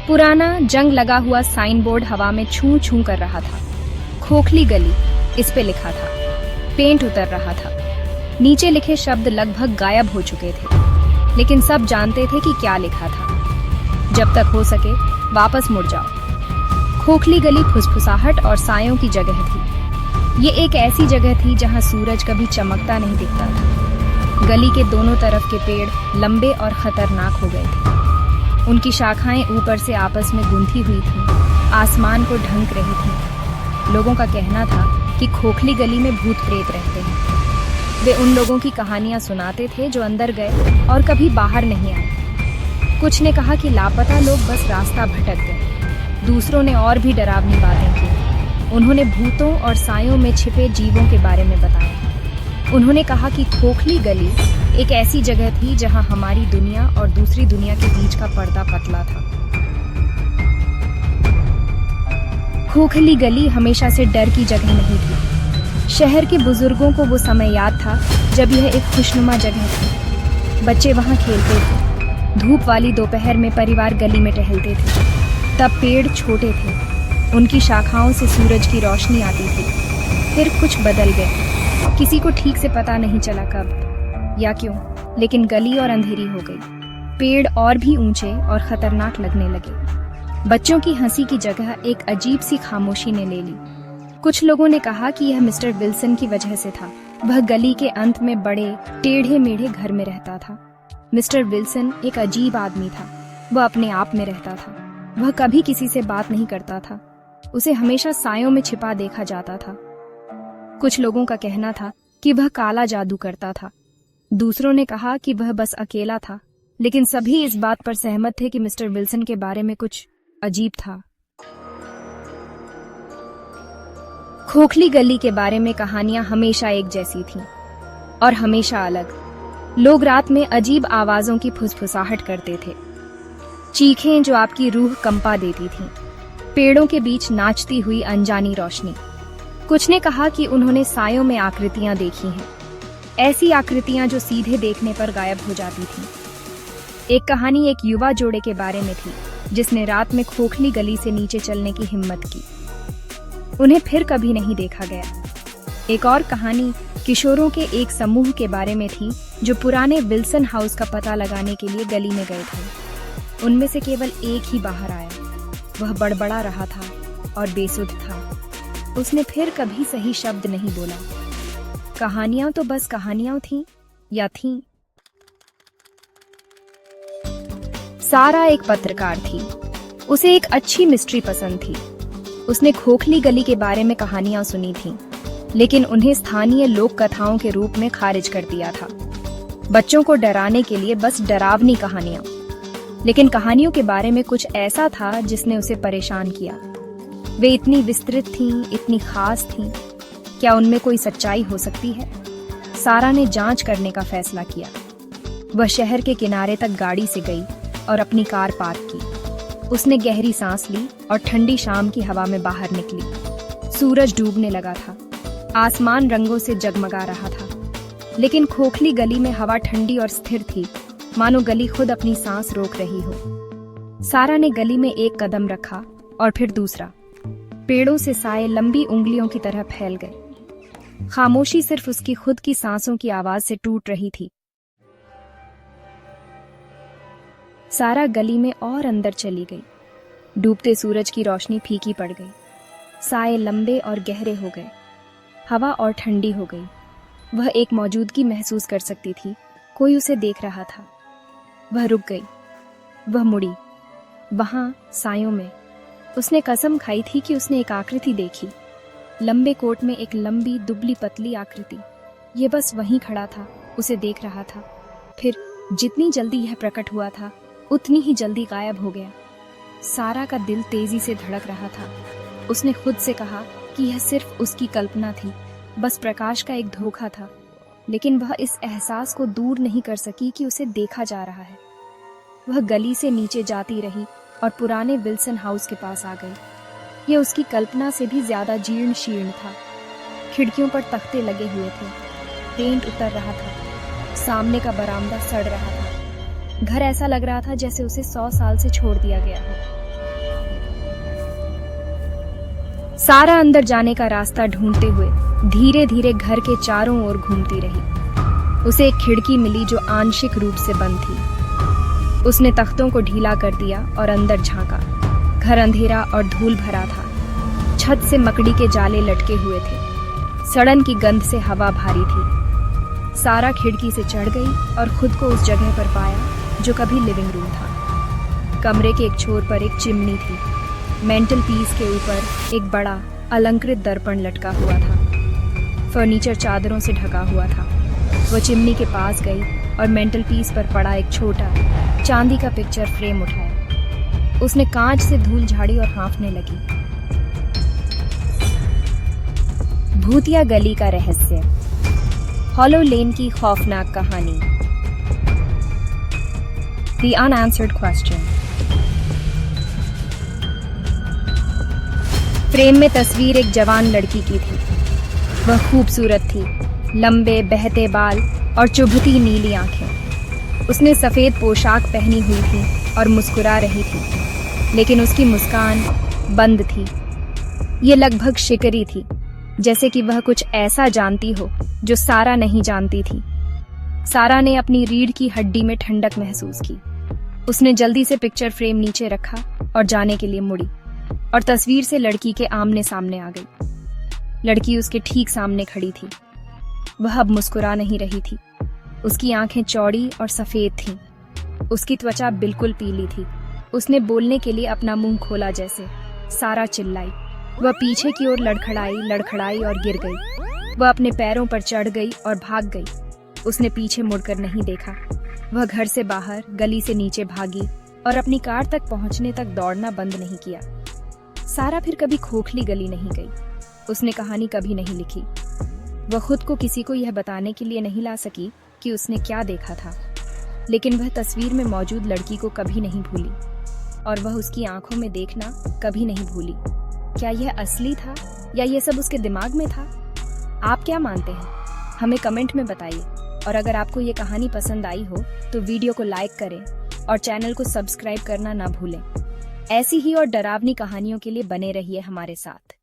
पुराना जंग लगा हुआ साइन बोर्ड हवा में छू छू कर रहा था। खोखली गली, इस पे लिखा था। पेंट उतर रहा था। नीचे लिखे शब्द लगभग गायब हो चुके थे, लेकिन सब जानते थे कि क्या लिखा था। जब तक हो सके वापस मुड़ जाओ। खोखली गली फुसफुसाहट और सायों की जगह थी। ये एक ऐसी जगह थी जहां सूरज कभी चमकता नहीं दिखता था। गली के दोनों तरफ के पेड़ लंबे और खतरनाक हो गए थे। उनकी शाखाएं ऊपर से आपस में गुंथी हुई थीं, आसमान को ढंक रही थीं। लोगों का कहना था कि खोखली गली में भूत प्रेत रहते हैं। वे उन लोगों की कहानियां सुनाते थे जो अंदर गए और कभी बाहर नहीं आए। कुछ ने कहा कि लापता लोग बस रास्ता भटक गए। दूसरों ने और भी डरावनी बातें की। उन्होंने भूतों और सायों में छिपे जीवों के बारे में बताया। उन्होंने कहा कि खोखली गली एक ऐसी जगह थी जहां हमारी दुनिया और दूसरी दुनिया के बीच का पर्दा पतला था। खोखली गली हमेशा से डर की जगह नहीं थी। शहर के बुजुर्गों को वो समय याद था जब यह एक खुशनुमा जगह थी। बच्चे वहां खेलते थे। धूप वाली दोपहर में परिवार गली में टहलते थे। तब पेड़ छोटे थे। उनकी शाखाओं से सूरज की रोशनी आती थी। फिर कुछ बदल गया। किसी को ठीक से पता नहीं चला कब या क्यों, लेकिन गली और अंधेरी हो गई। पेड़ और भी ऊंचे और खतरनाक लगने लगे। बच्चों की हंसी की जगह एक अजीब सी खामोशी ने ले ली। कुछ लोगों ने कहा कि यह मिस्टर विल्सन की वजह से था। वह गली के अंत में बड़े टेढ़े मेढ़े घर में रहता था। मिस्टर विल्सन एक अजीब आदमी था। वह अपने आप में रहता था। वह कभी किसी से बात नहीं करता था। उसे हमेशा सायों में छिपा देखा जाता था। कुछ लोगों का कहना था कि वह काला जादू करता था। दूसरों ने कहा कि वह बस अकेला था, लेकिन सभी इस बात पर सहमत थे कि मिस्टर विल्सन के बारे में कुछ अजीब था। खोखली गली के बारे में कहानियां हमेशा एक जैसी थीं और हमेशा अलग। लोग रात में अजीब आवाजों की फुसफुसाहट करते थे, चीखें जो आपकी रूह कंपा देती थीं। पेड़ों के बीच नाचती हुई अनजानी रोशनी। कुछ ने कहा कि उन्होंने सायों में आकृतियां देखी हैं, ऐसी आकृतियां जो सीधे देखने पर गायब हो जाती थीं। एक कहानी एक युवा जोड़े के बारे में थी जिसने रात में खोखली गली से नीचे चलने की हिम्मत की। उन्हें फिर कभी नहीं देखा गया। एक और कहानी किशोरों के एक समूह के बारे में थी जो पुराने विल्सन हाउस का पता लगाने के लिए गली में गए थे। उनमें से केवल एक ही बाहर आया। वह बड़बड़ा रहा था और बेसुध था। उसने फिर कभी सही शब्द नहीं बोला। कहानियां तो बस कहानियां थीं या थीं। सारा एक पत्रकार थी। उसे एक अच्छी मिस्ट्री पसंद थी। उसने खोखली गली के बारे में कहानियां सुनी थीं, लेकिन उन्हें स्थानीय लोक कथाओं के रूप में खारिज कर दिया था। बच्चों को डराने के लिए बस डरावनी कहानियां। लेकिन कहानियों के बारे में कुछ ऐसा था जिसने उसे परेशान किया। वे इतनी विस्तृत थीं, इतनी खास थीं। क्या उनमें कोई सच्चाई हो सकती है? सारा ने जांच करने का फैसला किया। वह शहर के किनारे तक गाड़ी से गई और अपनी कार पार्क की। उसने गहरी सांस ली और ठंडी शाम की हवा में बाहर निकली। सूरज डूबने लगा था। आसमान रंगों से जगमगा रहा था, लेकिन खोखली गली में हवा ठंडी और स्थिर थी, मानो गली खुद अपनी सांस रोक रही हो। सारा ने गली में एक कदम रखा और फिर दूसरा। पेड़ों से साए लंबी उंगलियों की तरह फैल गए। खामोशी सिर्फ उसकी खुद की सांसों की आवाज से टूट रही थी। सारा गली में और अंदर चली गई। डूबते सूरज की रोशनी फीकी पड़ गई। साए लंबे और गहरे हो गए। हवा और ठंडी हो गई। वह एक मौजूदगी महसूस कर सकती थी। कोई उसे देख रहा था। वह रुक गई। वह मुड़ी। वहां सायों में उसने कसम खाई थी कि उसने एक आकृति देखी। लंबे कोट में एक लंबी दुबली पतली आकृति। ये बस वहीं खड़ा था, उसे देख रहा था। फिर जितनी जल्दी यह प्रकट हुआ था, उतनी ही जल्दी गायब हो गया। सारा का दिल तेजी से धड़क रहा था। उसने खुद से कहा कि यह सिर्फ उसकी कल्पना थी, बस प्रकाश का एक धोखा था। लेकिन वह इस एहसास को दूर नहीं कर सकी कि उसे देखा जा रहा है। वह गली से नीचे जाती रही और पुराने विल्सन हाउस के पास आ गई। यह उसकी कल्पना से भी ज्यादा जीर्ण शीर्ण था। खिड़कियों पर तख्ते लगे हुए थे। पेंट उतर रहा था। सामने का बरामदा सड़ रहा था। घर ऐसा लग रहा था जैसे उसे 100 साल से छोड़ दिया गया हो। सारा अंदर जाने का रास्ता ढूंढते हुए धीरे धीरे घर के चारों ओर घूमती रही। उसे एक खिड़की मिली जो आंशिक रूप से बंद थी। उसने तख्तों को ढीला कर दिया और अंदर झांका। घर अंधेरा और धूल भरा था। छत से मकड़ी के जाले लटके हुए थे। सड़न की गंध से हवा भारी थी। सारा खिड़की से चढ़ गई और खुद को उस जगह पर पाया जो कभी लिविंग रूम था। कमरे के एक छोर पर एक चिमनी थी। मेंटल पीस के ऊपर एक बड़ा अलंकृत दर्पण लटका हुआ था। फर्नीचर चादरों से ढका हुआ था। वो चिमनी के पास गई और मेंटल पीस पर पड़ा एक छोटा चांदी का पिक्चर फ्रेम उठाया। उसने कांच से धूल झाड़ी और हाँफने लगी। भूतिया गली का रहस्य, हॉलो लेन की खौफनाक कहानी, The Unanswered Question। फ्रेम में तस्वीर एक जवान लड़की की थी। वह खूबसूरत थी, लंबे बहते बाल और चुभती नीली आंखें। उसने सफेद पोशाक पहनी हुई थी और मुस्कुरा रही थी, लेकिन उसकी मुस्कान बंद थी। ये लगभग शिकरी थी, जैसे कि वह कुछ ऐसा जानती हो जो सारा नहीं जानती थी। सारा ने अपनी रीढ़ की हड्डी में ठंडक महसूस की। उसने जल्दी से पिक्चर फ्रेम नीचे रखा और जाने के लिए मुड़ी और तस्वीर से लड़की के आमने सामने आ गई। लड़की उसके ठीक सामने खड़ी थी। वह अब मुस्कुरा नहीं रही थी। उसकी आंखें चौड़ी और सफेद थीं। उसकी त्वचा बिल्कुल पीली थी। उसने बोलने के लिए अपना मुंह खोला जैसे। सारा चिल्लाई। वह पीछे की ओर लड़खड़ाई और गिर गई। वह अपने पैरों पर चढ़ गई और भाग गई। उसने पीछे मुड़कर नहीं देखा। वह घर से बाहर गली से नीचे भागी और अपनी कार तक पहुंचने तक दौड़ना बंद नहीं किया। सारा फिर कभी खोखली गली नहीं गई। उसने कहानी कभी नहीं लिखी। वह खुद को किसी को यह बताने के लिए नहीं ला सकी कि उसने क्या देखा था, लेकिन वह तस्वीर में मौजूद लड़की को कभी नहीं भूली और वह उसकी आंखों में देखना कभी नहीं भूली। क्या यह असली था या यह सब उसके दिमाग में था? आप क्या मानते हैं? हमें कमेंट में बताइए। और अगर आपको ये कहानी पसंद आई हो तो वीडियो को लाइक करें और चैनल को सब्सक्राइब करना ना भूलें। ऐसी ही और डरावनी कहानियों के लिए बने रहिए हमारे साथ।